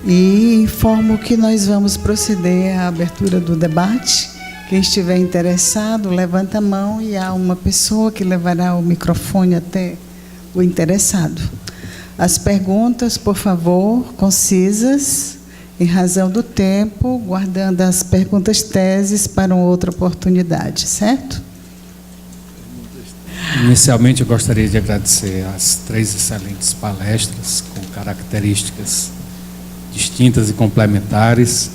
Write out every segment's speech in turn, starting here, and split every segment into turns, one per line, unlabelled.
E informo que nós vamos proceder à abertura do debate. Quem estiver interessado, levanta a mão e há uma pessoa que levará o microfone até o interessado. As perguntas, por favor, concisas, em razão do tempo, guardando as perguntas teses para uma outra oportunidade, certo?
Inicialmente, eu gostaria de agradecer as 3 excelentes palestras com características distintas e complementares,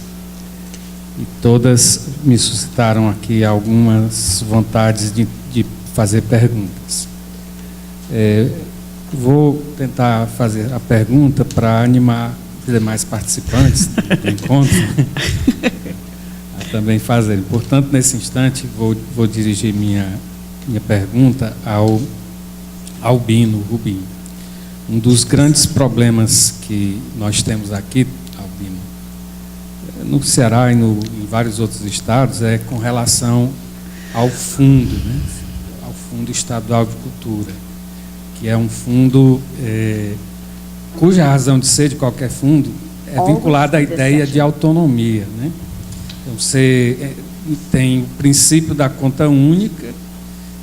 e todas me suscitaram aqui algumas vontades de fazer perguntas. Vou tentar fazer a pergunta para animar os demais participantes do encontro a também fazerem. Portanto, nesse instante, vou dirigir minha pergunta ao Albino Rubim. Um dos grandes problemas que nós temos aqui, Albino, no Ceará e em vários outros estados, é com relação ao fundo, né? Ao Fundo Estadual de Cultura, que é um fundo cuja razão de ser de qualquer fundo é vinculada à ideia de autonomia, né? Então, você tem o princípio da conta única,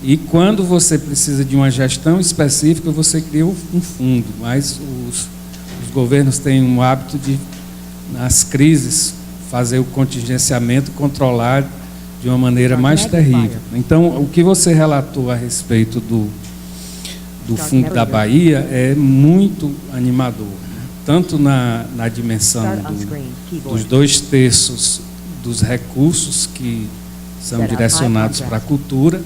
e quando você precisa de uma gestão específica, você cria um fundo, mas os governos têm um hábito de, nas crises, fazer o contingenciamento, controlar de uma maneira mais terrível. Então, o que você relatou a respeito do Fundo da Bahia é muito animador, né? Tanto na dimensão dos 2/3 dos recursos que são direcionados para a cultura,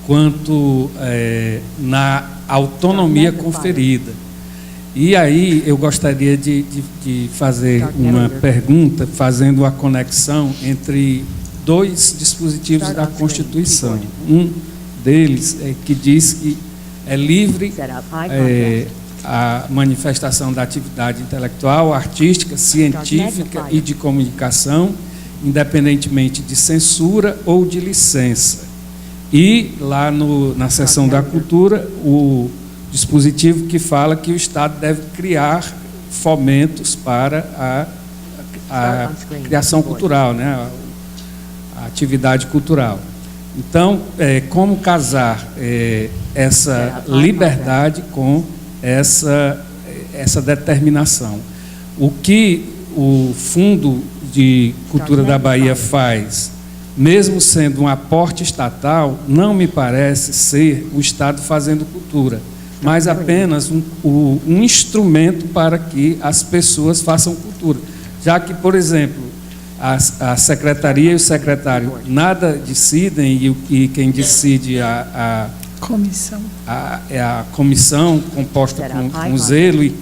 quanto na autonomia conferida. E aí eu gostaria de fazer uma pergunta, fazendo a conexão entre 2 dispositivos da Constituição. Um deles que diz que é livre a manifestação da atividade intelectual, artística, científica e de comunicação, independentemente de censura ou de licença. E lá na seção da cultura, o dispositivo que fala que o Estado deve criar fomentos para a criação cultural, né? A atividade cultural. Então, como casar essa liberdade com essa determinação? O que o Fundo de Cultura da Bahia faz, mesmo sendo um aporte estatal, não me parece ser o Estado fazendo cultura, mas apenas um instrumento para que as pessoas façam cultura. Já que, por exemplo, a secretaria e o secretário nada decidem, e quem decide
comissão.
É a comissão composta com zelo e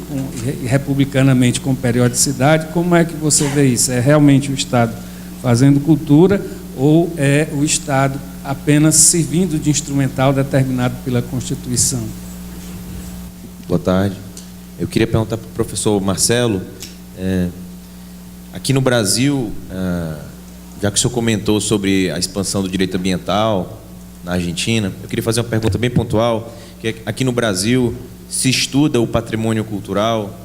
republicanamente com periodicidade. Como é que você vê isso? É realmente o Estado fazendo cultura ou é o Estado apenas servindo de instrumental determinado pela Constituição?
Boa tarde. Eu queria perguntar para o professor Marcelo, aqui no Brasil, já que o senhor comentou sobre a expansão do direito ambiental na Argentina, eu queria fazer uma pergunta bem pontual, que aqui no Brasil se estuda o patrimônio cultural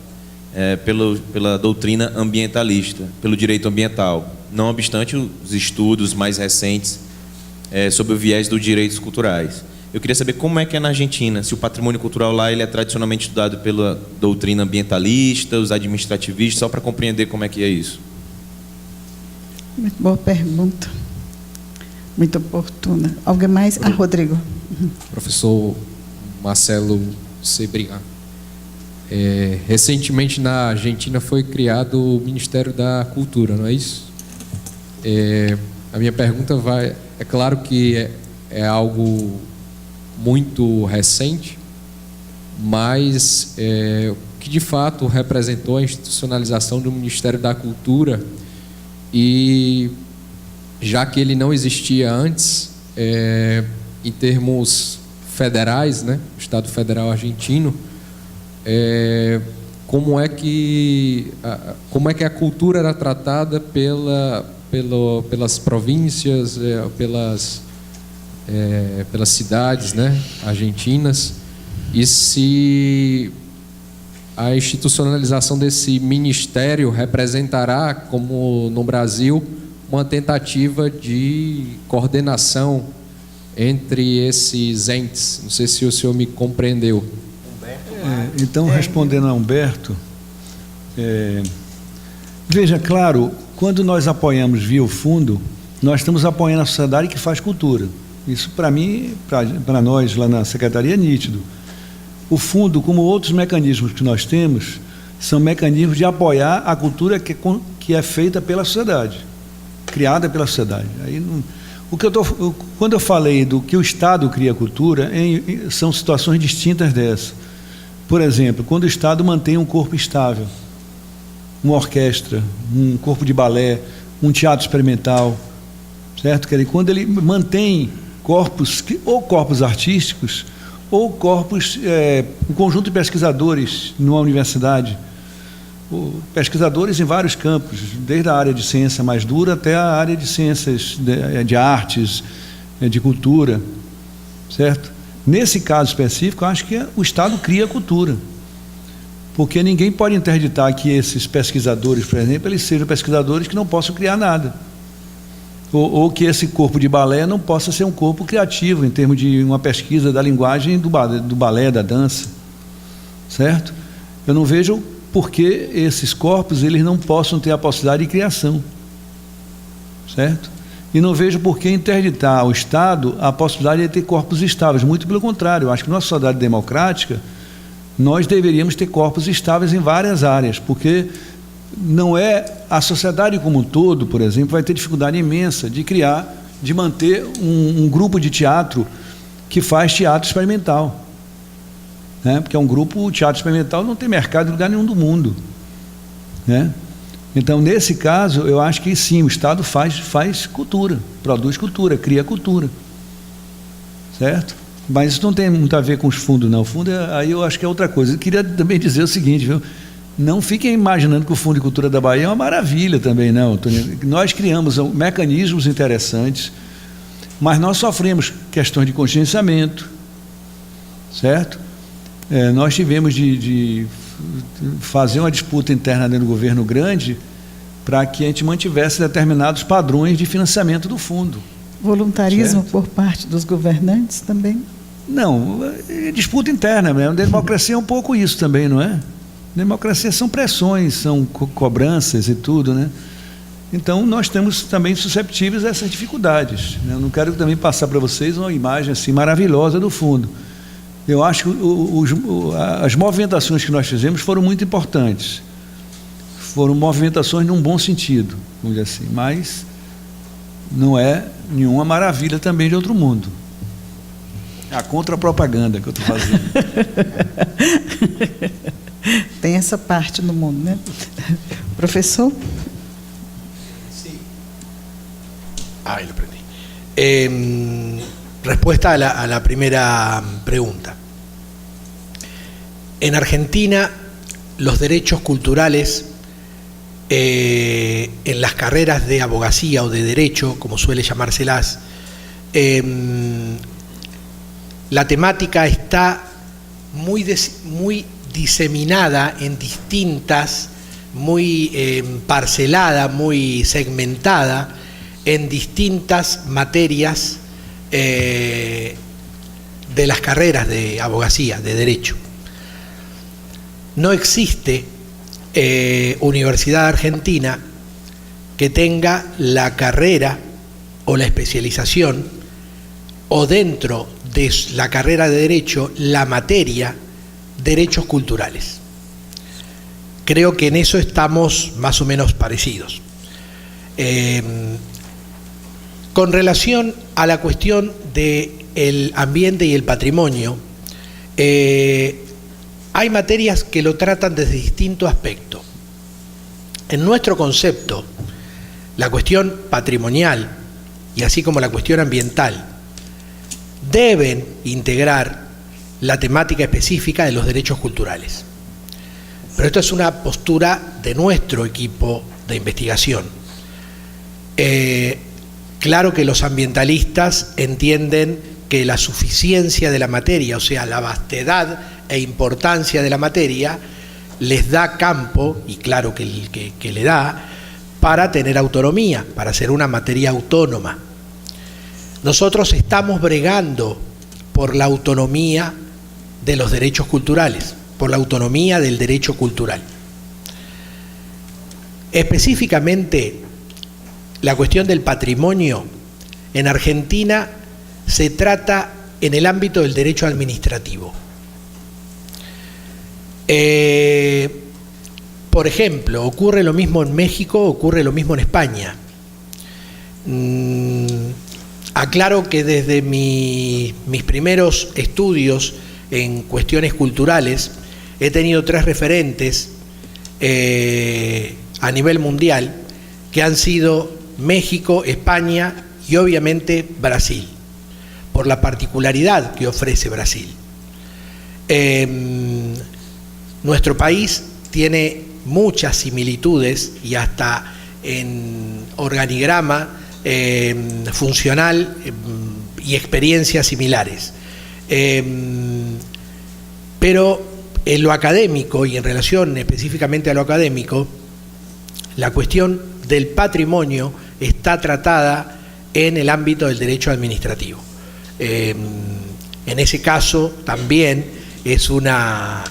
pela doutrina ambientalista, pelo direito ambiental, não obstante os estudos mais recentes sobre o viés dos direitos culturais. Eu queria saber como é que é na Argentina, se o patrimônio cultural lá ele é tradicionalmente estudado pela doutrina ambientalista, os administrativistas, só para compreender como é que é isso.
Muito boa pergunta. Muito oportuna. Alguém mais? Rodrigo.
Professor Marcelo Sebrián. Recentemente na Argentina foi criado o Ministério da Cultura, não é isso? A minha pergunta é claro que é algo muito recente, mas o que de fato representou a institucionalização do Ministério da Cultura, e já que ele não existia antes, em termos federais, né, o Estado Federal Argentino, como é que a cultura era tratada pelas províncias, pelas cidades, né, argentinas, e se a institucionalização desse ministério representará, como no Brasil, uma tentativa de coordenação entre esses entes. Não sei se o senhor me compreendeu.
Então, respondendo a Humberto, veja, claro, quando nós apoiamos via o fundo, nós estamos apoiando a sociedade que faz cultura. Isso, para mim, para nós lá na Secretaria, é nítido. O fundo, como outros mecanismos que nós temos, são mecanismos de apoiar a cultura que é feita pela sociedade, criada pela sociedade. Aí não, quando eu falei do que o Estado cria a cultura, são situações distintas dessa. Por exemplo, quando o Estado mantém um corpo estável, uma orquestra, um corpo de balé, um teatro experimental, certo? Quando ele mantém corpos, ou corpos artísticos, ou corpos, um conjunto de pesquisadores numa universidade, pesquisadores em vários campos, desde a área de ciência mais dura até a área de ciências de artes, de cultura, certo? Nesse caso específico, eu acho que o Estado cria a cultura, porque ninguém pode interditar que esses pesquisadores, por exemplo, eles sejam pesquisadores que não possam criar nada, ou que esse corpo de balé não possa ser um corpo criativo em termos de uma pesquisa da linguagem do balé, da dança, certo? Eu não vejo por que esses corpos eles não possam ter a possibilidade de criação, certo? E não vejo por que interditar ao Estado a possibilidade de ter corpos estáveis. Muito pelo contrário, eu acho que numa sociedade democrática nós deveríamos ter corpos estáveis em várias áreas, porque não é a sociedade como um todo, por exemplo, vai ter dificuldade imensa de criar, de manter um grupo de teatro que faz teatro experimental, né? Porque é um grupo, o teatro experimental não tem mercado em lugar nenhum do mundo, né? Então, nesse caso, eu acho que sim, o Estado faz cultura, produz cultura, cria cultura, certo? Mas isso não tem muito a ver com os fundos, não. O fundo, aí eu acho que é outra coisa. Eu queria também dizer o seguinte, viu? Não fiquem imaginando que o Fundo de Cultura da Bahia é uma maravilha também, não, Antônio. Nós criamos mecanismos interessantes, mas nós sofremos questões de contingenciamento, certo? Nós tivemos de fazer uma disputa interna dentro do governo grande para que a gente mantivesse determinados padrões de financiamento do fundo.
Voluntarismo
certo?
Por parte dos governantes também?
Não, disputa interna mesmo. Democracia é um pouco isso também, não é? Democracia são pressões, são cobranças e tudo, né? Então, nós estamos também susceptíveis a essas dificuldades, né? Eu não quero também passar para vocês uma imagem assim maravilhosa do fundo. Eu acho que as movimentações que nós fizemos foram muito importantes. Foram movimentações num bom sentido, vamos dizer assim, mas não é nenhuma maravilha também de outro mundo. É a contra-propaganda que eu estou fazendo.
Tem essa parte no mundo, né? Professor?
Sí. Ahí lo prendí. Respuesta a la primera pregunta. En Argentina, los derechos culturales en las carreras de abogacía o de derecho, como suele llamárselas, la temática está muy diseminada en distintas, muy parcelada, muy segmentada en distintas materias de las carreras de abogacía, de derecho. No existe universidad argentina que tenga la carrera o la especialización o dentro de la carrera de derecho la materia derechos culturales. Creo que en eso estamos más o menos parecidos. Con relación a la cuestión del ambiente y el patrimonio, hay materias que lo tratan desde distinto aspecto. En nuestro concepto, la cuestión patrimonial y así como la cuestión ambiental deben integrar la temática específica de los derechos culturales. Pero esto es una postura de nuestro equipo de investigación. Claro que los ambientalistas entienden que la suficiencia de la materia, o sea, la vastedad e importancia de la materia, les da campo, y claro que le da, para tener autonomía, para ser una materia autónoma. Nosotros estamos bregando por la autonomía de los derechos culturales, por la autonomía del derecho cultural. Específicamente, la cuestión del patrimonio en Argentina se trata en el ámbito del derecho administrativo. Por ejemplo, ocurre lo mismo en México, ocurre lo mismo en España. Aclaro que desde mis primeros estudios en cuestiones culturales he tenido 3 referentes a nivel mundial que han sido México, España y obviamente Brasil, por la particularidad que ofrece Brasil. Nuestro país tiene muchas similitudes y hasta en organigrama funcional y experiencias similares. Pero en lo académico y en relación específicamente a lo académico, la cuestión del patrimonio está tratada en el ámbito del derecho administrativo. En ese caso también es una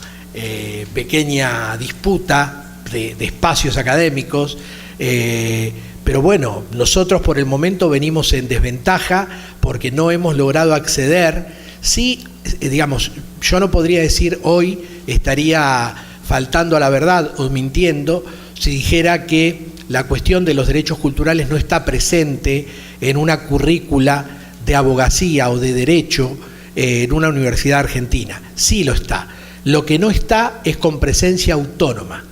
pequeña disputa de espacios académicos, pero bueno, nosotros por el momento venimos en desventaja porque no hemos logrado acceder. Sí, digamos, yo no podría decir hoy, estaría faltando a la verdad o mintiendo si dijera que la cuestión de los derechos culturales no está presente en una currícula de abogacía o de derecho en una universidad argentina. Sí lo está. Lo que no está es con presencia autónoma,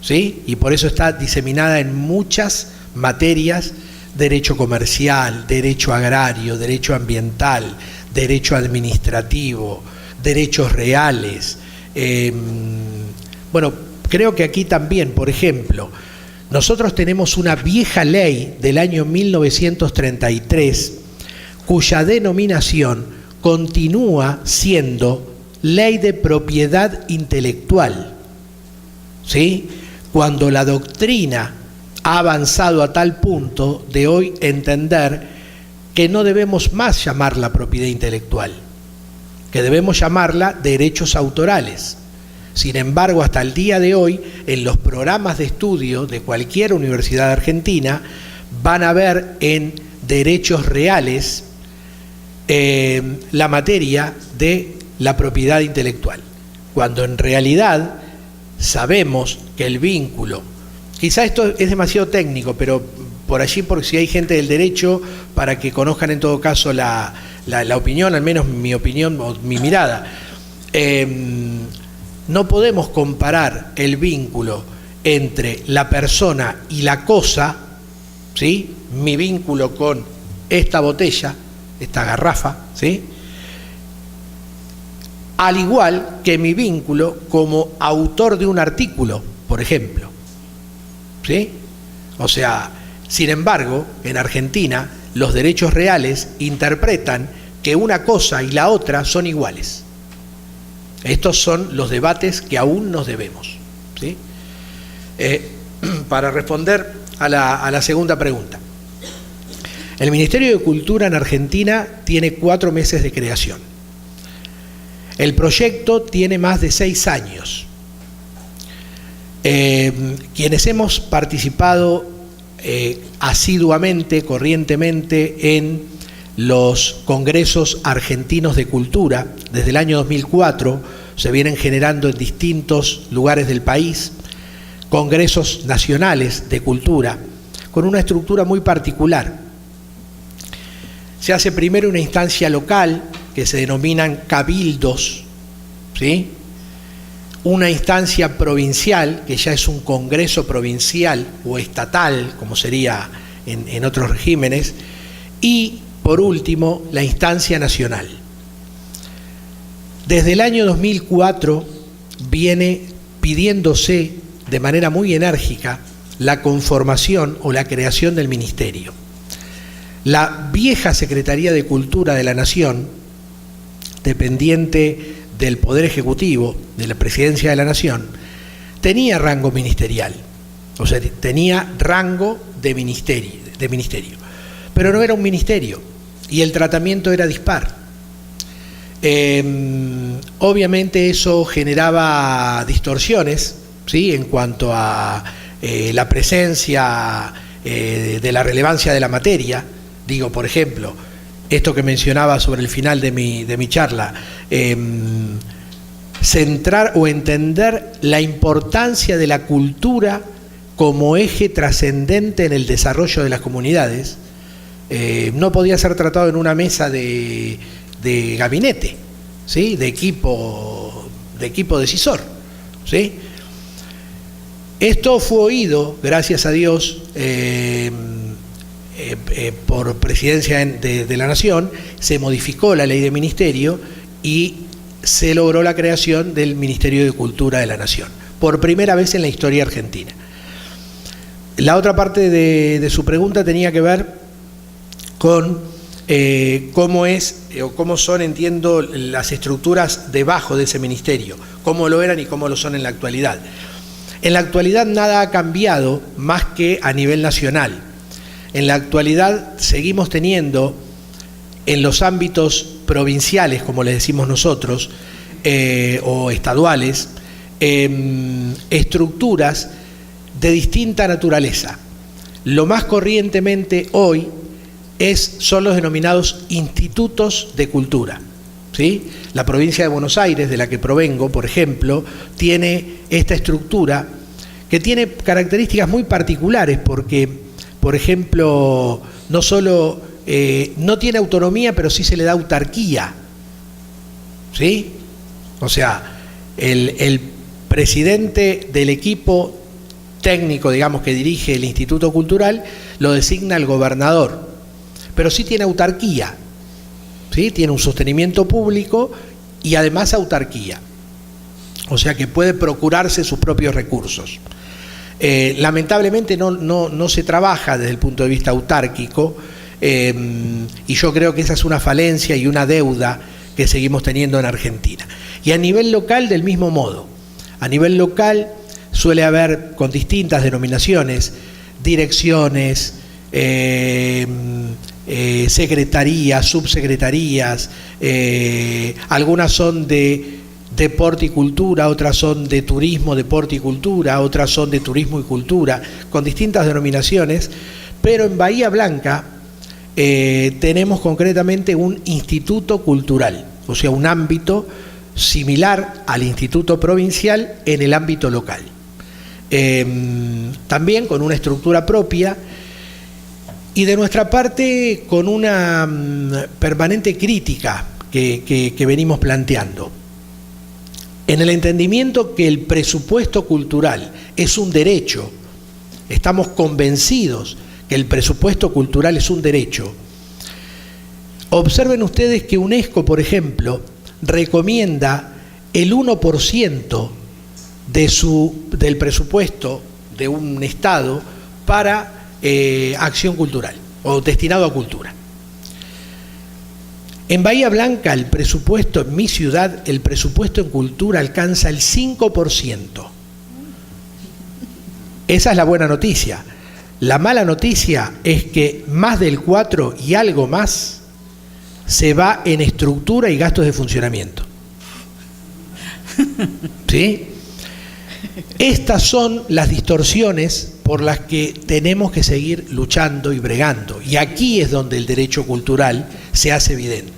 ¿sí? Y por eso está diseminada en muchas materias: derecho comercial, derecho agrario, derecho ambiental, derecho administrativo, derechos reales. Bueno, creo que aquí también, por ejemplo, nosotros tenemos una vieja ley del año 1933 cuya denominación continúa siendo Ley de Propiedad Intelectual, ¿sí? Cuando la doctrina ha avanzado a tal punto de hoy entender que no debemos más llamarla propiedad intelectual, que debemos llamarla derechos autorales. Sin embargo, hasta el día de hoy, en los programas de estudio de cualquier universidad argentina, van a ver en derechos reales la materia de la propiedad intelectual, cuando en realidad sabemos que el vínculo, quizá esto es demasiado técnico, pero por allí, por si hay gente del derecho, para que conozcan en todo caso la opinión, al menos mi opinión o mi mirada, no podemos comparar el vínculo entre la persona y la cosa, ¿sí? Mi vínculo con esta botella, esta garrafa, ¿sí? Al igual que mi vínculo como autor de un artículo, por ejemplo, ¿sí? O sea, sin embargo, en Argentina los derechos reales interpretan que una cosa y la otra son iguales. Estos son los debates que aún nos debemos, ¿sí? Para responder a la segunda pregunta, el Ministerio de Cultura en Argentina tiene 4 meses de creación. El proyecto tiene más de 6 años. Quienes hemos participado asiduamente, corrientemente en los congresos argentinos de cultura, desde el año 2004 se vienen generando en distintos lugares del país congresos nacionales de cultura con una estructura muy particular. Se hace primero una instancia local que se denominan cabildos, ¿sí? Una instancia provincial, que ya es un congreso provincial o estatal, como sería en otros regímenes, y por último, la instancia nacional. Desde el año 2004 viene pidiéndose de manera muy enérgica la conformación o la creación del ministerio. La vieja Secretaría de Cultura de la Nación, dependiente del Poder Ejecutivo, de la Presidencia de la Nación, tenía rango ministerial, o sea, tenía rango de ministerio, pero no era un ministerio y el tratamiento era dispar. Obviamente eso generaba distorsiones, ¿sí?, en cuanto a la presencia de la relevancia de la materia. Digo, por ejemplo, esto que mencionaba sobre el final de mi charla, centrar o entender la importancia de la cultura como eje trascendente en el desarrollo de las comunidades, no podía ser tratado en una mesa de gabinete, ¿sí?, de equipo decisor, ¿sí? Esto fue oído, gracias a Dios, por presidencia de la Nación. Se modificó la ley de ministerio y se logró la creación del Ministerio de Cultura de la Nación, por primera vez en la historia argentina. La otra parte de su pregunta tenía que ver con cómo son, entiendo, las estructuras debajo de ese ministerio, cómo lo eran y cómo lo son en la actualidad. En la actualidad nada ha cambiado más que a nivel nacional. En la actualidad seguimos teniendo en los ámbitos provinciales, como les decimos nosotros, o estaduales, estructuras de distinta naturaleza. Lo más corrientemente hoy son los denominados institutos de cultura, ¿sí? La provincia de Buenos Aires, de la que provengo, por ejemplo, tiene esta estructura que tiene características muy particulares porque, por ejemplo, no solo no tiene autonomía, pero sí se le da autarquía, ¿sí? O sea, el presidente del equipo técnico, digamos, que dirige el Instituto Cultural, lo designa el gobernador, pero sí tiene autarquía, ¿sí? Tiene un sostenimiento público y además autarquía, o sea que puede procurarse sus propios recursos. Lamentablemente no se trabaja desde el punto de vista autárquico, y yo creo que esa es una falencia y una deuda que seguimos teniendo en Argentina. Y a nivel local, del mismo modo. A nivel local suele haber, con distintas denominaciones, direcciones, secretarías, subsecretarías, algunas son de deporte y cultura, otras son de turismo, deporte y cultura, otras son de turismo y cultura, con distintas denominaciones, pero en Bahía Blanca tenemos concretamente un instituto cultural, o sea, un ámbito similar al instituto provincial en el ámbito local. También con una estructura propia y de nuestra parte con una permanente crítica que venimos planteando. En el entendimiento que el presupuesto cultural es un derecho, estamos convencidos que el presupuesto cultural es un derecho. Observen ustedes que UNESCO, por ejemplo, recomienda el 1% del presupuesto de un Estado para acción cultural o destinado a cultura. En Bahía Blanca el presupuesto, en mi ciudad, el presupuesto en cultura alcanza el 5%. Esa es la buena noticia. La mala noticia es que más del 4 y algo más se va en estructura y gastos de funcionamiento. ¿Sí? Estas son las distorsiones por las que tenemos que seguir luchando y bregando. Y aquí es donde el derecho cultural se hace evidente.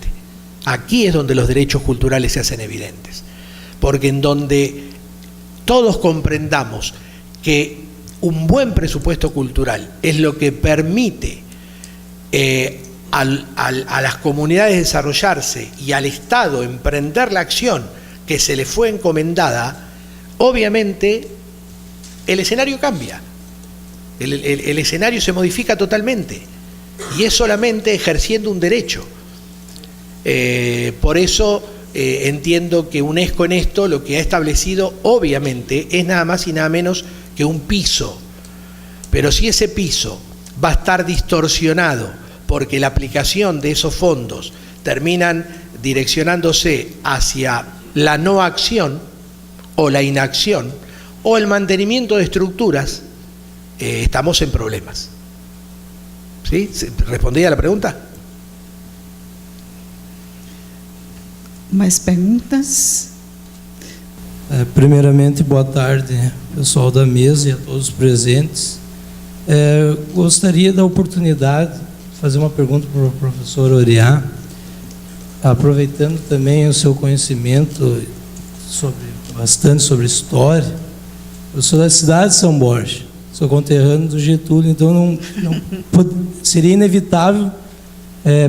Aquí es donde los derechos culturales se hacen evidentes. Porque en donde todos comprendamos que un buen presupuesto cultural es lo que permite a las comunidades desarrollarse y al Estado emprender la acción que se le fue encomendada, obviamente el escenario cambia. El escenario se modifica totalmente y es solamente ejerciendo un derecho. Por eso entiendo que UNESCO en esto lo que ha establecido obviamente es nada más y nada menos que un piso, pero si ese piso va a estar distorsionado porque la aplicación de esos fondos terminan direccionándose hacia la no acción o la inacción o el mantenimiento de estructuras, estamos en problemas. ¿Sí? ¿Respondí a la pregunta?
Mais perguntas?
Primeiramente, boa tarde, pessoal da mesa e a todos os presentes. Gostaria da oportunidade de fazer uma pergunta para o professor Oriá, aproveitando também o seu conhecimento bastante sobre história. Eu sou da cidade de São Borja, sou conterrâneo do Getúlio, então seria inevitável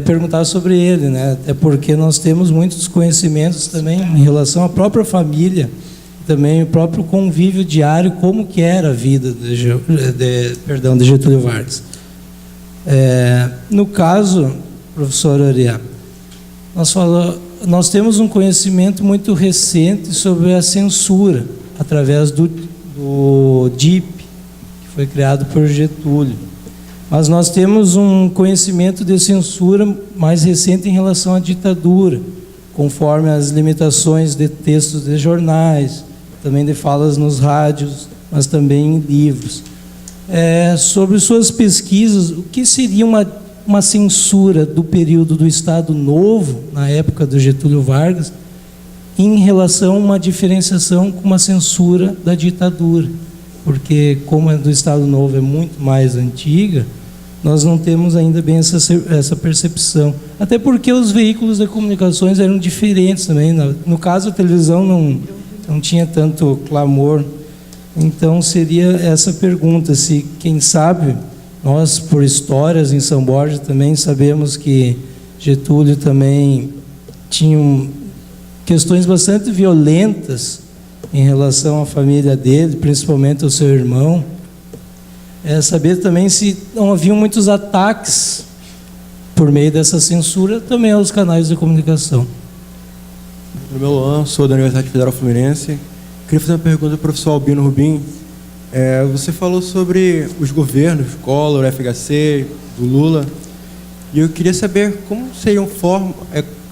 perguntar sobre ele, né? Até porque nós temos muitos conhecimentos também em relação à própria família, também o próprio convívio diário, como que era a vida de Getúlio Vargas. No caso, professor Oriá, nós temos um conhecimento muito recente sobre a censura, através do DIP, que foi criado por Getúlio. Mas nós temos um conhecimento de censura mais recente em relação à ditadura, conforme as limitações de textos de jornais, também de falas nos rádios, mas também em livros. Sobre suas pesquisas, o que seria uma censura do período do Estado Novo, na época do Getúlio Vargas, em relação a uma diferenciação com uma censura da ditadura? Porque, como a do Estado Novo é muito mais antiga, nós não temos ainda bem essa percepção. Até porque os veículos de comunicações eram diferentes também. No caso, a televisão não tinha tanto clamor. Então, seria essa pergunta, se, quem sabe, nós, por histórias em São Borja, também sabemos que Getúlio também tinha questões bastante violentas em relação à família dele, principalmente ao seu irmão. Saber também se não haviam muitos ataques por meio dessa censura também aos canais de comunicação.
Meu nome é Luan, sou da Universidade Federal Fluminense. Queria fazer uma pergunta para o professor Albino Rubim. Você falou sobre os governos, Collor, FHC, do Lula, e eu queria saber como seriam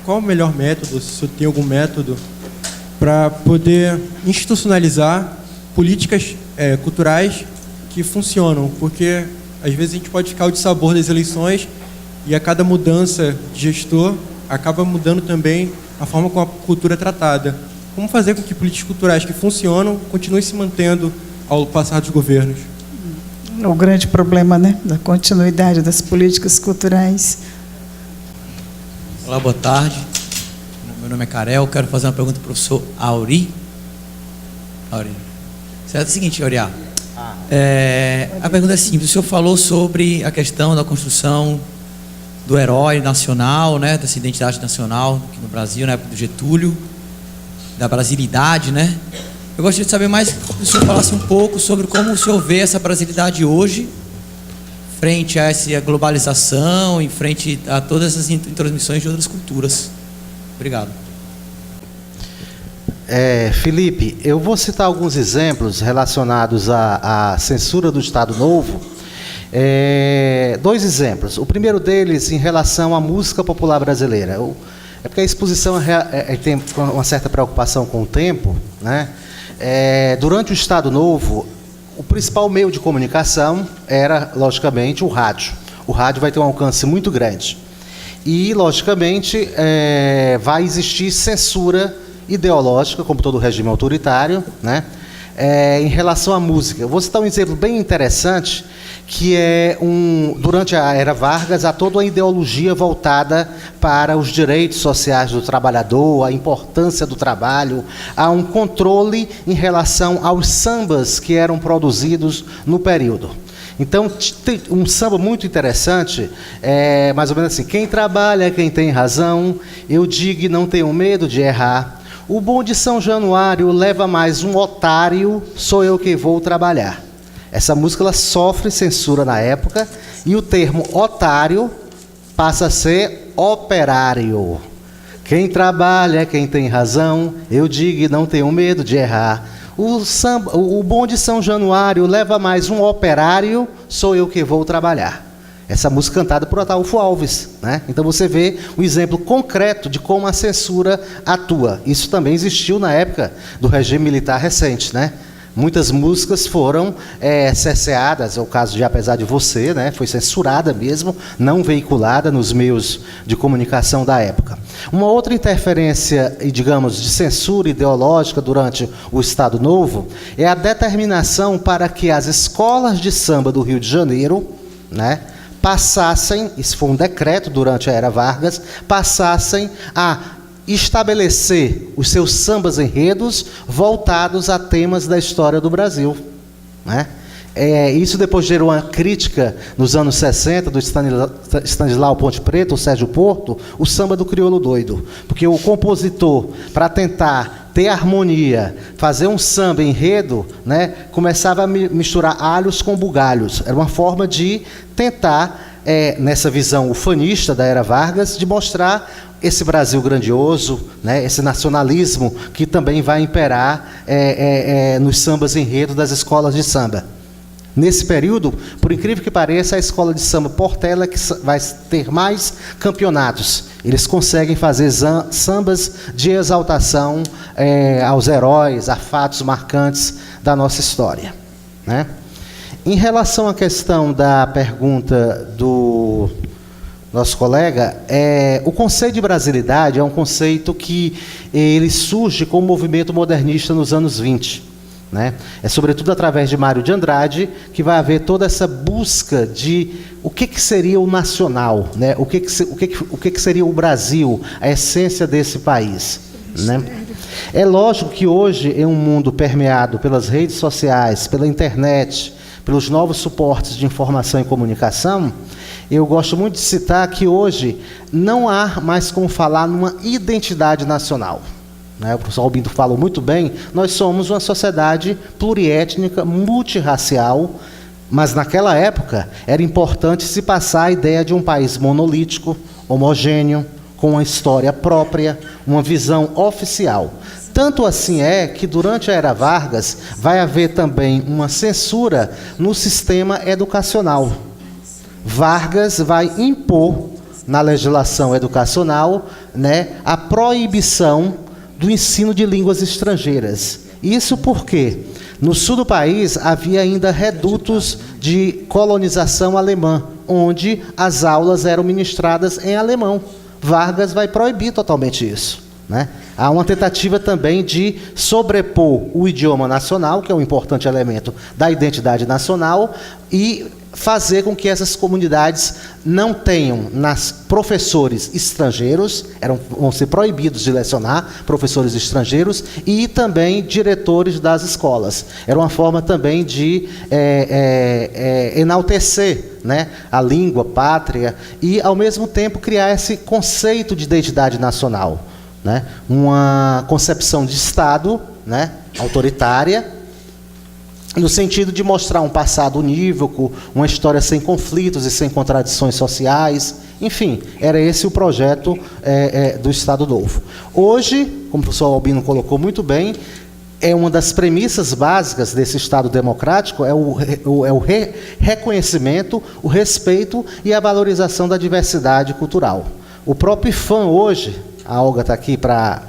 qual o melhor método, se o senhor tem algum método, para poder institucionalizar políticas culturais que funcionam, porque às vezes a gente pode ficar o dissabor das eleições e a cada mudança de gestor acaba mudando também a forma como a cultura é tratada. Como fazer com que políticas culturais que funcionam continuem se mantendo ao passar dos governos?
O grande problema, né, da continuidade das políticas culturais.
Olá, boa tarde. Meu nome é Karel, quero fazer uma pergunta para o professor Auri. Certo? É o seguinte, Auriá. A pergunta é simples. O senhor falou sobre a questão da construção do herói nacional, né, dessa identidade nacional aqui no Brasil, na época do Getúlio, da brasilidade, né? Eu gostaria de saber mais que o senhor falasse um pouco sobre como o senhor vê essa brasilidade hoje, frente a essa globalização, em frente a todas essas intromissões de outras culturas. Obrigado.
Felipe, eu vou citar alguns exemplos relacionados à censura do Estado Novo. Dois exemplos. O primeiro deles em relação à música popular brasileira. É porque a exposição tem uma certa preocupação com o tempo, né? Durante o Estado Novo, o principal meio de comunicação era, logicamente, o rádio. O rádio vai ter um alcance muito grande. E, logicamente, vai existir censura ideológica, como todo regime autoritário, né? Em relação à música. Eu vou citar um exemplo bem interessante, que durante a era Vargas, há toda uma ideologia voltada para os direitos sociais do trabalhador, a importância do trabalho, há um controle em relação aos sambas que eram produzidos no período. Então, tem um samba muito interessante, mais ou menos assim: quem trabalha é quem tem razão, eu digo e não tenho medo de errar. O bom de São Januário leva mais um otário, sou eu que vou trabalhar. Essa música ela sofre censura na época e o termo otário passa a ser operário. Quem trabalha é quem tem razão, eu digo e não tenho medo de errar. O bom de São Januário leva mais um operário, sou eu que vou trabalhar. Essa música cantada por Ataúfo Alves, né? Então você vê um exemplo concreto de como a censura atua. Isso também existiu na época do regime militar recente, né? Muitas músicas foram cerceadas, é o caso de Apesar de Você, né? Foi censurada mesmo, não veiculada nos meios de comunicação da época. Uma outra interferência, digamos, de censura ideológica durante o Estado Novo é a determinação para que as escolas de samba do Rio de Janeiro, né, passassem, isso foi um decreto durante a era Vargas, passassem a estabelecer os seus sambas enredos voltados a temas da história do Brasil, né? Isso depois gerou uma crítica nos anos 60 do Stanislau Ponte Preta, o Sérgio Porto, o samba do crioulo doido, porque o compositor, para tentar ter harmonia, fazer um samba enredo, né, começava a misturar alhos com bugalhos. Era uma forma de tentar, nessa visão ufanista da era Vargas, de mostrar esse Brasil grandioso, né, esse nacionalismo que também vai imperar nos sambas enredo das escolas de samba. Nesse período, por incrível que pareça, a escola de samba Portela que vai ter mais campeonatos. Eles conseguem fazer sambas de exaltação aos heróis, a fatos marcantes da nossa história, né? Em relação à questão da pergunta do nosso colega, o conceito de brasilidade é um conceito que ele surge com o movimento modernista nos anos 20. Né? É sobretudo através de Mário de Andrade que vai haver toda essa busca de o que seria o nacional, né? o que seria o Brasil, a essência desse país. Né? É lógico que hoje, em um mundo permeado pelas redes sociais, pela internet, pelos novos suportes de informação e comunicação, eu gosto muito de citar que hoje não há mais como falar numa identidade nacional. O professor Albino falou muito bem, nós somos uma sociedade pluriétnica, multirracial, mas naquela época era importante se passar a ideia de um país monolítico, homogêneo, com uma história própria, uma visão oficial. Tanto assim é que durante a era Vargas vai haver também uma censura no sistema educacional. Vargas vai impor na legislação educacional, né, a proibição do ensino de línguas estrangeiras. Isso porque no sul do país havia ainda redutos de colonização alemã, onde as aulas eram ministradas em alemão. Vargas vai proibir totalmente isso, né? Há uma tentativa também de sobrepor o idioma nacional, que é um importante elemento da identidade nacional, e fazer com que essas comunidades não tenham professores estrangeiros, vão ser proibidos de lecionar professores estrangeiros, e também diretores das escolas. Era uma forma também de enaltecer, né, a língua, pátria, e, ao mesmo tempo, criar esse conceito de identidade nacional, né? Uma concepção de Estado, né, autoritária, no sentido de mostrar um passado unívoco, uma história sem conflitos e sem contradições sociais. Enfim, era esse o projeto do Estado Novo. Hoje, como o professor Albino colocou muito bem, uma das premissas básicas desse Estado democrático é o reconhecimento, o respeito e a valorização da diversidade cultural. O próprio IFAM hoje, a Olga está aqui para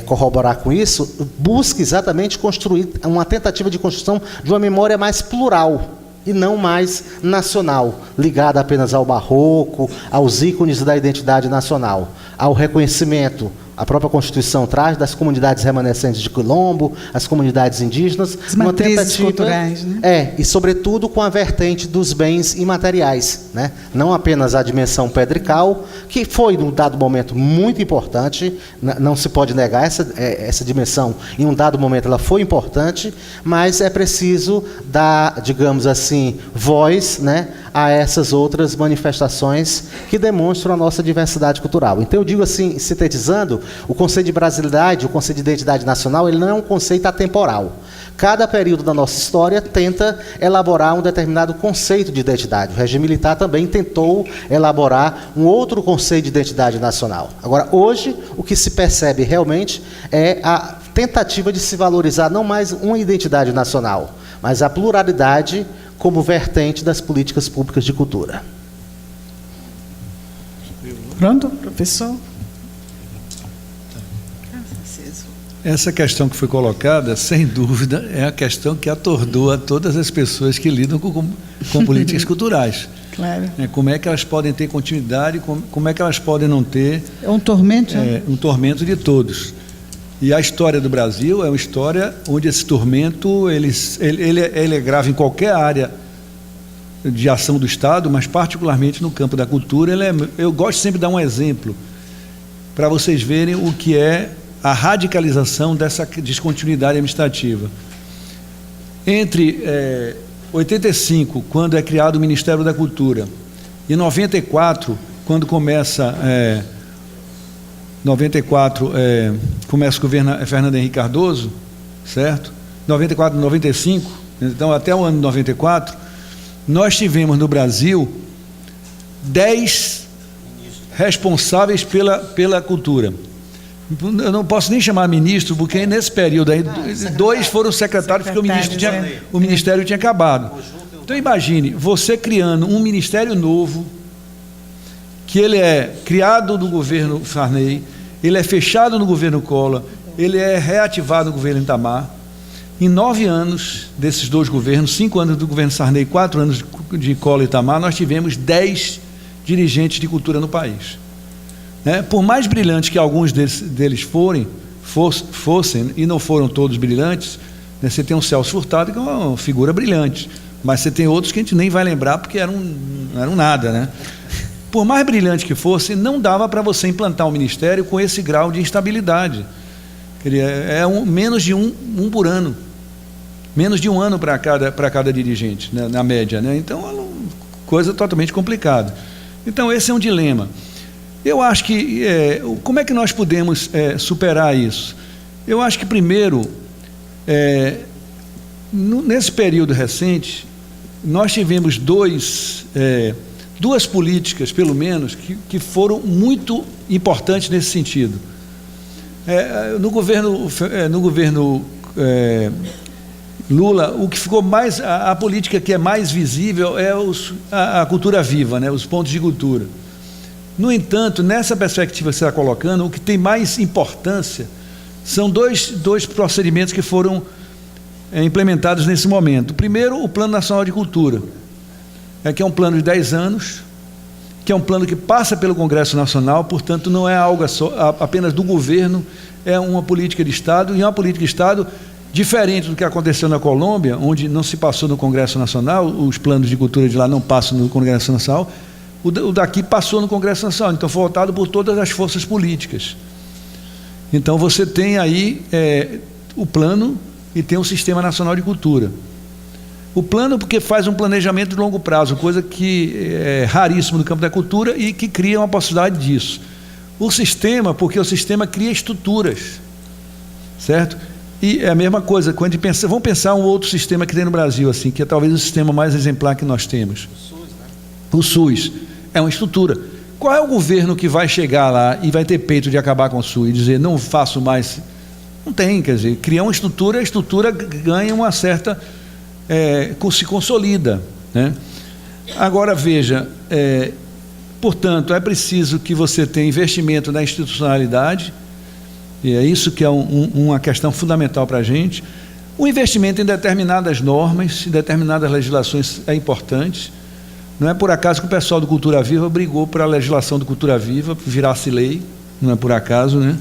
corroborar com isso, busca exatamente construir uma tentativa de construção de uma memória mais plural e não mais nacional, ligada apenas ao barroco, aos ícones da identidade nacional, ao reconhecimento. A própria Constituição traz das comunidades remanescentes de Quilombo, as comunidades indígenas,
as matrizes culturais, né?
E sobretudo com a vertente dos bens imateriais, né? Não apenas a dimensão pedrical, que foi num dado momento muito importante, não se pode negar essa dimensão, em um dado momento ela foi importante, mas é preciso dar, digamos assim, voz, né, a essas outras manifestações que demonstram a nossa diversidade cultural. Então eu digo assim, sintetizando, o conceito de brasilidade, o conceito de identidade nacional, ele não é um conceito atemporal. Cada período da nossa história tenta elaborar um determinado conceito de identidade. O regime militar também tentou elaborar um outro conceito de identidade nacional. Agora, hoje, o que se percebe realmente é a tentativa de se valorizar não mais uma identidade nacional, mas a pluralidade como vertente das políticas públicas de cultura.
Pronto, professor?
Essa questão que foi colocada, sem dúvida, é a questão que atordoa todas as pessoas que lidam com políticas culturais.
Claro.
Como é que elas podem ter continuidade, como é que elas podem não ter...
É um tormento, né?
Um tormento de todos. E a história do Brasil é uma história onde esse tormento, ele é grave em qualquer área de ação do Estado, mas particularmente no campo da cultura. Eu gosto sempre de dar um exemplo, para vocês verem o que é a radicalização dessa descontinuidade administrativa. Entre 85, quando é criado o Ministério da Cultura, e 94, quando começa... 94 começa o governo Fernando Henrique Cardoso, certo? 94, 95, então até o ano 94, nós tivemos no Brasil 10 responsáveis pela cultura. Eu não posso nem chamar ministro, porque nesse período aí, 2 foram secretários, porque o ministério tinha acabado. Então imagine, você criando um ministério novo, que ele é criado no governo Sarney, ele é fechado no governo Collor, ele é reativado no governo Itamar. Em 9 anos desses 2 governos, 5 anos do governo Sarney, 4 anos de Collor e Itamar, nós tivemos 10 dirigentes de cultura no país. Por mais brilhantes que alguns deles fossem, e não foram todos brilhantes, você tem um Celso Furtado, que é uma figura brilhante, mas você tem outros que a gente nem vai lembrar, porque eram nada, né? Por mais brilhante que fosse, não dava para você implantar um ministério com esse grau de instabilidade. Menos de um por ano. Menos de um ano para cada dirigente, né, na média, né? Então, é uma coisa totalmente complicada. Então, esse é um dilema. Eu acho que... como é que nós podemos superar isso? Eu acho que, primeiro, nesse período recente, nós tivemos duas políticas, pelo menos, que foram muito importantes nesse sentido. No governo Lula, o que ficou mais, a política que é mais visível é a cultura viva, né, os pontos de cultura. No entanto, nessa perspectiva que você está colocando, o que tem mais importância são dois procedimentos que foram implementados nesse momento. Primeiro, o Plano Nacional de Cultura, que é um plano de 10 anos, que é um plano que passa pelo Congresso Nacional, portanto, não é algo apenas do governo, é uma política de Estado, e é uma política de Estado diferente do que aconteceu na Colômbia, onde não se passou no Congresso Nacional, os planos de cultura de lá não passam no Congresso Nacional, o daqui passou no Congresso Nacional, então foi votado por todas as forças políticas. Então você tem aí o plano e tem o Sistema Nacional de Cultura. O plano porque faz um planejamento de longo prazo, coisa que é raríssimo no campo da cultura e que cria uma possibilidade disso. O sistema, porque o sistema cria estruturas, certo? E é a mesma coisa, quando a gente pensa, vamos pensar um outro sistema que tem no Brasil, assim, que é talvez o sistema mais exemplar que nós temos. O SUS, né? O SUS é uma estrutura. Qual é o governo que vai chegar lá e vai ter peito de acabar com o SUS e dizer, não faço mais? Não tem, quer dizer, criar uma estrutura, a estrutura ganha uma certa... se consolida, né? Agora veja, portanto, é preciso que você tenha investimento na institucionalidade, e é isso que é uma questão fundamental para a gente. O investimento em determinadas normas, em determinadas legislações é importante. Não é por acaso que o pessoal do Cultura Viva brigou para a legislação do Cultura Viva virasse lei, não é por acaso, né?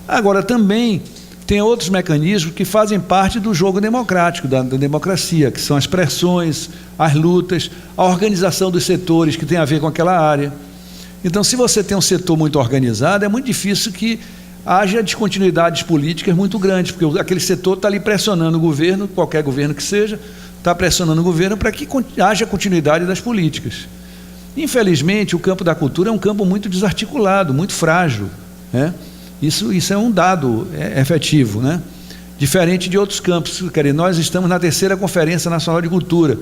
Agora também tem outros mecanismos que fazem parte do jogo democrático, da democracia, que são as pressões, as lutas, a organização dos setores que tem a ver com aquela área. Então, se você tem um setor muito organizado, é muito difícil que haja descontinuidades políticas muito grandes, porque aquele setor está ali pressionando o governo, qualquer governo que seja, está pressionando o governo para que haja continuidade das políticas. Infelizmente, o campo da cultura é um campo muito desarticulado, muito frágil, né? Isso é um dado efetivo, né? Diferente de outros campos. Quer dizer, nós estamos na 3ª Conferência Nacional de Cultura.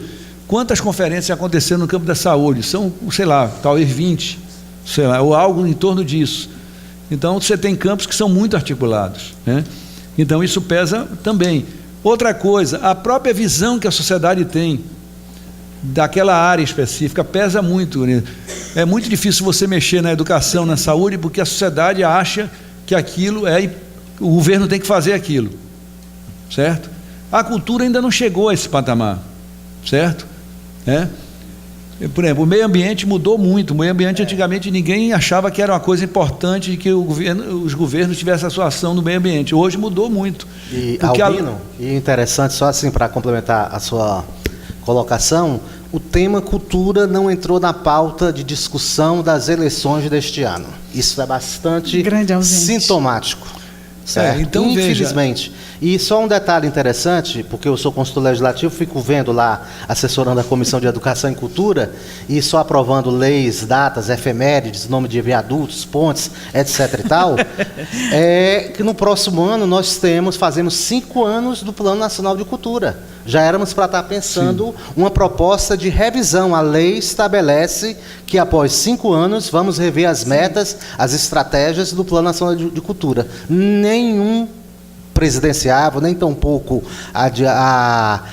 Quantas conferências aconteceram no campo da saúde? São, sei lá, talvez 20, sei lá, ou algo em torno disso. Então, você tem campos que são muito articulados, né? Então, isso pesa também. Outra coisa, a própria visão que a sociedade tem daquela área específica pesa muito, né? É muito difícil você mexer na educação, na saúde, porque a sociedade acha que aquilo é o governo tem que fazer aquilo, certo? A cultura ainda não chegou a esse patamar, certo? Por exemplo, o meio ambiente mudou muito. O meio ambiente, antigamente, ninguém achava que era uma coisa importante que os governos tivessem a sua ação no meio ambiente. Hoje mudou muito.
E, Albino, e interessante, só assim para complementar a sua colocação, o tema cultura não entrou na pauta de discussão das eleições deste ano. Isso é bastante sintomático. Certo?
Então,
infelizmente. Veja. E só um detalhe interessante, porque eu sou consultor legislativo, fico vendo lá, assessorando a Comissão de Educação e Cultura, e só aprovando leis, datas, efemérides, nome de viadutos, pontes, etc. e tal, que no próximo ano nós fazemos 5 anos do Plano Nacional de Cultura. Já éramos para estar pensando uma proposta de revisão. A lei estabelece que após 5 anos vamos rever as metas, as estratégias do Plano Nacional de Cultura. Nenhum presidenciável, nem tampouco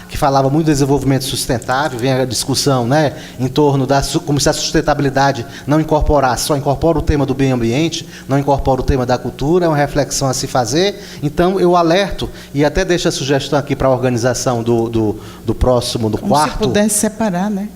que falava muito de desenvolvimento sustentável, vem a discussão, né, em torno como se a sustentabilidade não incorporasse, só incorpora o tema do meio ambiente, não incorpora o tema da cultura, é uma reflexão a se fazer. Então eu alerto, e até deixo a sugestão aqui para a organização do próximo, do quarto.
Se pudesse separar, né?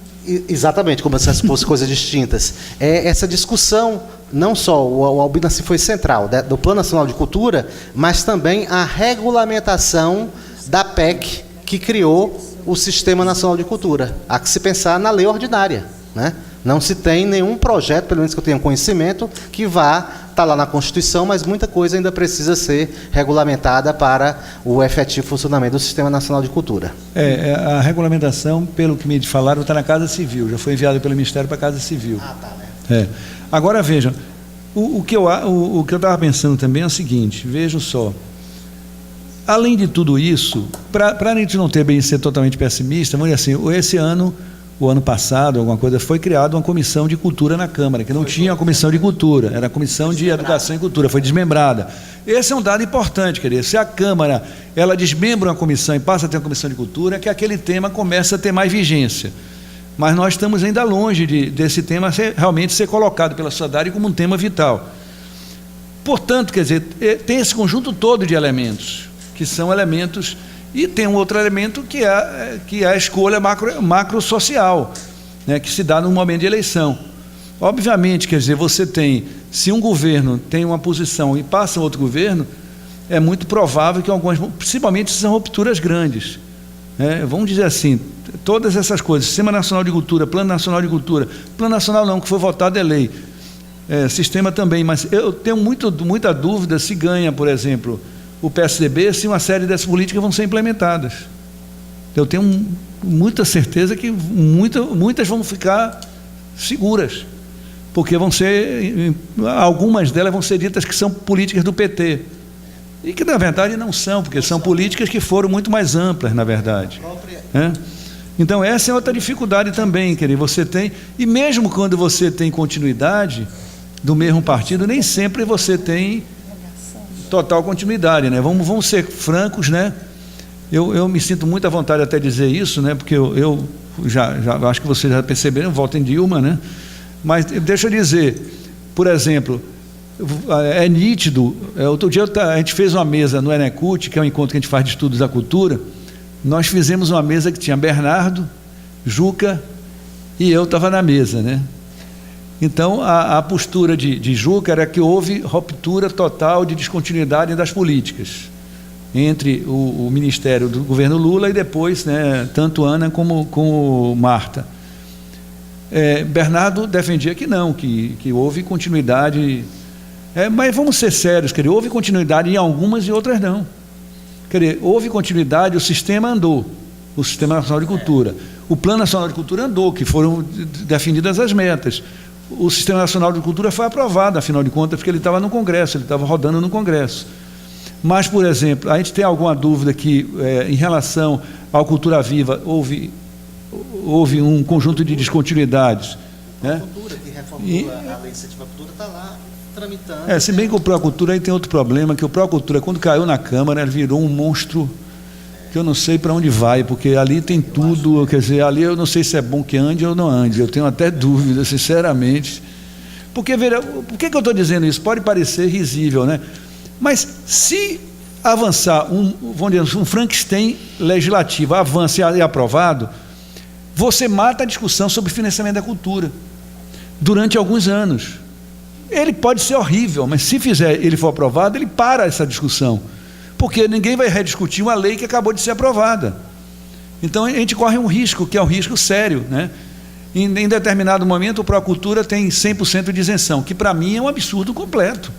Exatamente, como se fossem coisas distintas. Essa discussão, não só o Albino assim foi central, do Plano Nacional de Cultura, mas também a regulamentação da PEC que criou o Sistema Nacional de Cultura. Há que se pensar na lei ordinária, né? Não se tem nenhum projeto, pelo menos que eu tenha conhecimento, que vá estar lá na Constituição, mas muita coisa ainda precisa ser regulamentada para o efetivo funcionamento do Sistema Nacional de Cultura.
A regulamentação, pelo que me falaram, está na Casa Civil, já foi enviado pelo Ministério para a Casa Civil.
Ah, tá, né?
Agora, vejam, o que eu estava pensando também é o seguinte, vejam só, além de tudo isso, para a gente não ter bem ser totalmente pessimista, vamos dizer assim, esse ano, o ano passado, alguma coisa, foi criada uma comissão de cultura na Câmara, que não tinha uma comissão de cultura, era a comissão de educação e cultura, foi desmembrada. Esse é um dado importante, quer dizer, se a Câmara ela desmembra uma comissão e passa a ter uma comissão de cultura, é que aquele tema começa a ter mais vigência. Mas nós estamos ainda longe desse tema realmente ser colocado pela sociedade como um tema vital. Portanto, quer dizer, tem esse conjunto todo de elementos, que são elementos. E tem um outro elemento que é a escolha macro-social, né, que se dá no momento de eleição. Obviamente, quer dizer, se um governo tem uma posição e passa outro governo, é muito provável que algumas, principalmente se são rupturas grandes, né, vamos dizer assim, todas essas coisas, Sistema Nacional de Cultura, Plano Nacional de Cultura, Plano Nacional não, que foi votado é lei, sistema também, mas eu tenho muita dúvida se ganha, por exemplo, o PSDB, se uma série dessas políticas vão ser implementadas. Eu tenho muita certeza que muitas vão ficar seguras, porque algumas delas vão ser ditas que são políticas do PT, e que na verdade não são, porque são políticas que foram muito mais amplas, na verdade. Então essa é outra dificuldade também, quer dizer, você tem, e mesmo quando você tem continuidade do mesmo partido, nem sempre você tem total continuidade, né? Vamos ser francos, né? Eu me sinto muito à vontade até de dizer isso, né? Porque eu já acho que vocês já perceberam, voto em Dilma, né? Mas deixa eu dizer, por exemplo, é nítido, outro dia a gente fez uma mesa no Enecult, que é um encontro que a gente faz de estudos da cultura, nós fizemos uma mesa que tinha Bernardo, Juca e eu estava na mesa, né? Então, a postura de Juca era que houve ruptura total de descontinuidade das políticas entre o Ministério do governo Lula e depois, né, tanto Ana como Marta. Bernardo defendia que não, que houve continuidade. Mas vamos ser sérios, quer dizer, houve continuidade em algumas e outras não. Quer dizer, houve continuidade, o sistema andou, o Sistema Nacional de Cultura. O Plano Nacional de Cultura andou, que foram definidas as metas. O Sistema Nacional de Cultura foi aprovado, afinal de contas, porque ele estava no Congresso, ele estava rodando no Congresso. Mas, por exemplo, a gente tem alguma dúvida que, em relação à Cultura Viva, houve um conjunto de descontinuidades.
A Cultura, que reformula a Lei Incentiva à Cultura, está lá tramitando.
Se bem que o Procultura aí tem outro problema, que o Procultura, quando caiu na Câmara, ele virou um monstro que eu não sei para onde vai, porque ali tem tudo, quer dizer, ali eu não sei se é bom que ande ou não ande, eu tenho até dúvida, sinceramente. Porque, veja, por que eu estou dizendo isso? Pode parecer risível, né? Mas se avançar, vamos dizer, um Frankenstein legislativo, avança e é aprovado, você mata a discussão sobre financiamento da cultura durante alguns anos. Ele pode ser horrível, mas se ele for aprovado, ele para essa discussão, porque ninguém vai rediscutir uma lei que acabou de ser aprovada. Então a gente corre um risco, que é um risco sério, né? Em determinado momento o Procultura tem 100% de isenção, que para mim é um absurdo completo,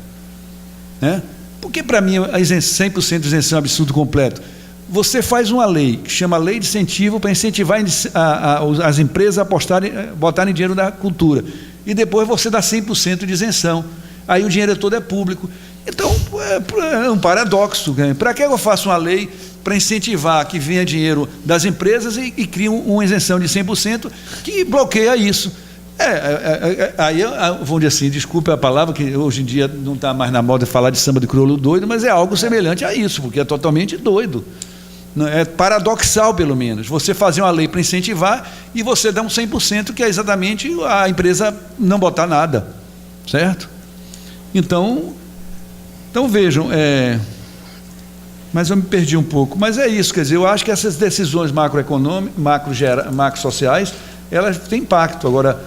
né? Porque para mim a 100% de isenção é um absurdo completo. Você faz uma lei que chama Lei de Incentivo para incentivar as empresas a botarem dinheiro na cultura, e depois você dá 100% de isenção, aí o dinheiro todo é público. Então é um paradoxo. Para que eu faço uma lei para incentivar que venha dinheiro das empresas e cria uma isenção de 100% que bloqueia isso? Aí, vamos dizer assim, desculpe a palavra, que hoje em dia não está mais na moda falar de samba de crioulo doido, mas é algo semelhante a isso, porque é totalmente doido. É paradoxal, pelo menos, você fazer uma lei para incentivar e você dá um 100%, que é exatamente a empresa não botar nada, certo? Então vejam, mas eu me perdi um pouco, mas é isso, quer dizer, eu acho que essas decisões macroeconômicas, macrosociais, elas têm impacto. Agora,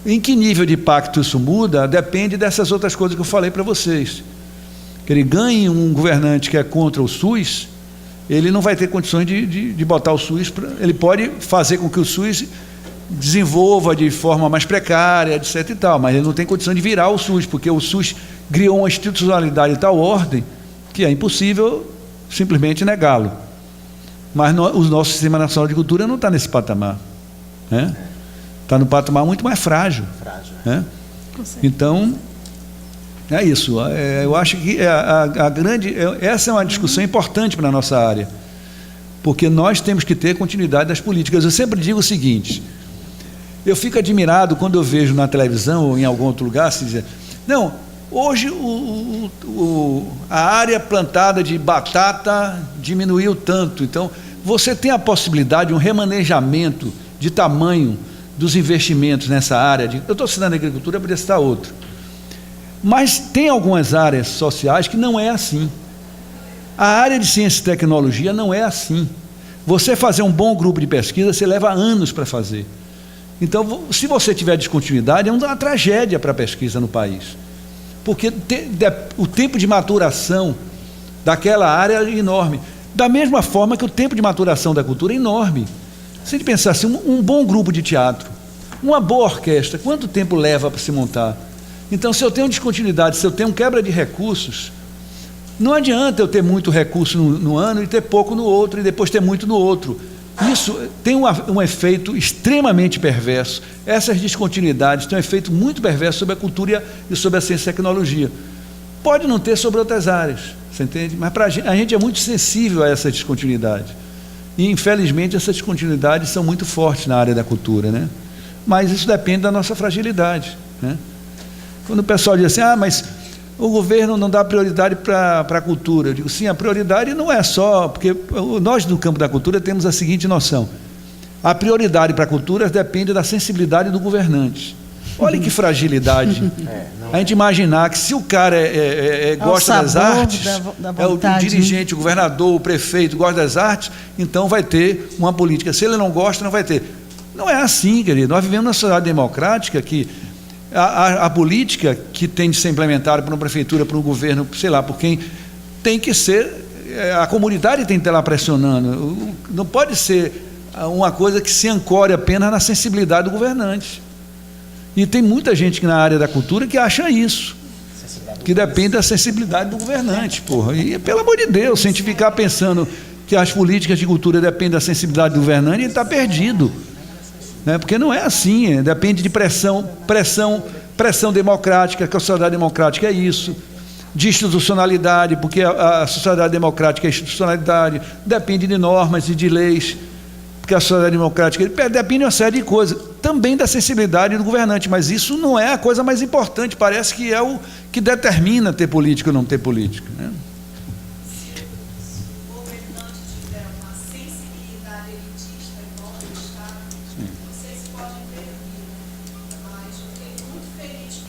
em que nível de impacto isso muda, depende dessas outras coisas que eu falei para vocês. Que ele ganhe um governante que é contra o SUS, ele não vai ter condições de botar o SUS, ele pode fazer com que o SUS desenvolva de forma mais precária, etc. e tal, mas ele não tem condição de virar o SUS, porque o SUS criou uma institucionalidade de tal ordem que é impossível simplesmente negá-lo. Mas o nosso Sistema Nacional de Cultura não está nesse patamar, né? Está no patamar muito mais frágil, né? Então, é isso. Eu acho que essa é uma discussão importante para a nossa área, porque nós temos que ter continuidade das políticas. Eu sempre digo o seguinte: eu fico admirado quando eu vejo na televisão ou em algum outro lugar se dizer, não, hoje a área plantada de batata diminuiu tanto, então você tem a possibilidade de um remanejamento de tamanho dos investimentos nessa área. Eu estou citando a agricultura, poderia citar outro. Mas tem algumas áreas sociais que não é assim. A área de ciência e tecnologia não é assim. Você fazer um bom grupo de pesquisa, você leva anos para fazer. Então, se você tiver descontinuidade, é uma tragédia para a pesquisa no país. Porque o tempo de maturação daquela área é enorme. Da mesma forma que o tempo de maturação da cultura é enorme. Se a gente pensar assim, um bom grupo de teatro, uma boa orquestra, quanto tempo leva para se montar? Então, se eu tenho descontinuidade, se eu tenho quebra de recursos, não adianta eu ter muito recurso no ano e ter pouco no outro, e depois ter muito no outro. Isso tem um efeito extremamente perverso. Essas descontinuidades têm um efeito muito perverso sobre a cultura e sobre a ciência e tecnologia. Pode não ter sobre outras áreas, você entende? Mas a gente é muito sensível a essa descontinuidade. E, infelizmente, essas descontinuidades são muito fortes na área da cultura, né? Mas isso depende da nossa fragilidade, né? Quando o pessoal diz assim, mas o governo não dá prioridade para a cultura, eu digo, sim, a prioridade não é só, porque nós do campo da cultura temos a seguinte noção: a prioridade para a cultura depende da sensibilidade do governante. Olha que fragilidade. A gente imaginar que se o cara gosta das artes, o dirigente, o governador, o prefeito gosta das artes, então vai ter uma política. Se ele não gosta, não vai ter. Não é assim, querido. Nós vivemos numa sociedade democrática que a política que tem de ser implementada por uma prefeitura, por um governo, sei lá, por quem, tem que ser, a comunidade tem que estar lá pressionando. Não pode ser uma coisa que se ancore apenas na sensibilidade do governante. E tem muita gente na área da cultura que acha isso, que depende da sensibilidade do governante, porra. E, pelo amor de Deus, se a gente ficar pensando que as políticas de cultura dependem da sensibilidade do governante, ele está perdido, né? Porque não é assim, depende de pressão democrática, que a sociedade democrática é isso, de institucionalidade, porque a sociedade democrática é institucionalidade, depende de normas e de leis, porque a sociedade democrática depende de uma série de coisas, também da sensibilidade do governante, mas isso não é a coisa mais importante, parece que é o que determina ter política ou não ter política, né?
Se o governante tiver uma sensibilidade elitista igual ao Estado, vocês podem intervir, mas eu fiquei muito feliz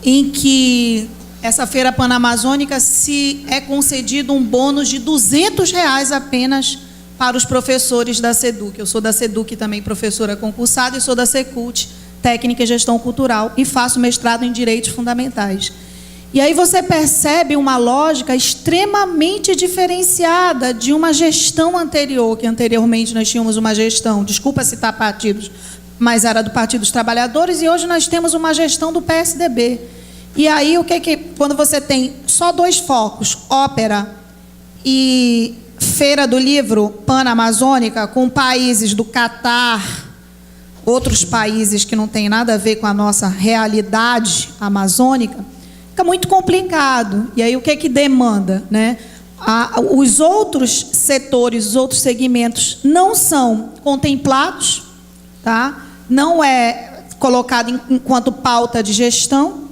em que
essa Feira Panamazônica, se é concedido um bônus de R$200 apenas para os professores da SEDUC. Eu sou da SEDUC também, professora concursada, e sou da SECULT, Técnica em Gestão Cultural, e faço mestrado em Direitos Fundamentais. E aí você percebe uma lógica extremamente diferenciada de uma gestão anterior, que anteriormente nós tínhamos uma gestão, desculpa citar partidos, mas era do Partido dos Trabalhadores, e hoje nós temos uma gestão do PSDB. E aí, quando você tem só 2 focos, ópera e Feira do Livro Panamazônica, com países do Catar, outros países que não têm nada a ver com a nossa realidade amazônica, fica muito complicado. E aí, o que demanda, né? Os outros setores, os outros segmentos não são contemplados, tá? Não é colocado enquanto pauta de gestão.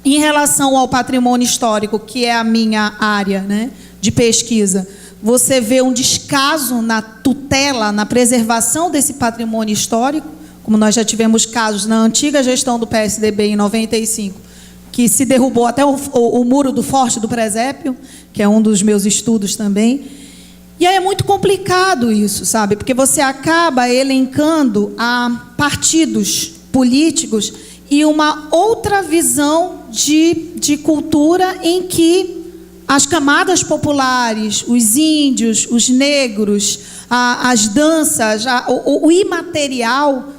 Em relação ao patrimônio histórico, que é a minha área, né, de pesquisa, você vê um descaso na tutela, na preservação desse patrimônio histórico, como nós já tivemos casos na antiga gestão do PSDB em 95, que se derrubou até o muro do Forte do Presépio, que é um dos meus estudos também. E aí é muito complicado isso, sabe? Porque você acaba elencando a partidos políticos e uma outra visão de cultura em que as camadas populares, os índios, os negros, as danças, o imaterial,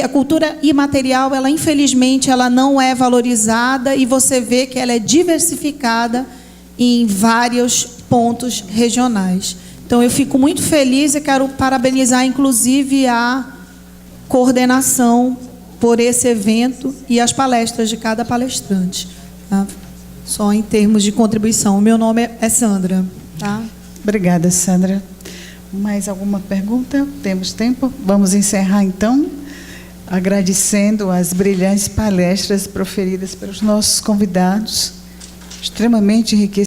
a cultura imaterial, ela infelizmente ela não é valorizada, e você vê que ela é diversificada em vários pontos regionais. Então eu fico muito feliz e quero parabenizar inclusive a coordenação por esse evento e as palestras de cada palestrante, tá? Só em termos de contribuição. O meu nome é Sandra. Tá?
Obrigada, Sandra. Mais alguma pergunta? Temos tempo? Vamos encerrar, então, agradecendo as brilhantes palestras proferidas pelos nossos convidados, extremamente enriquecidas.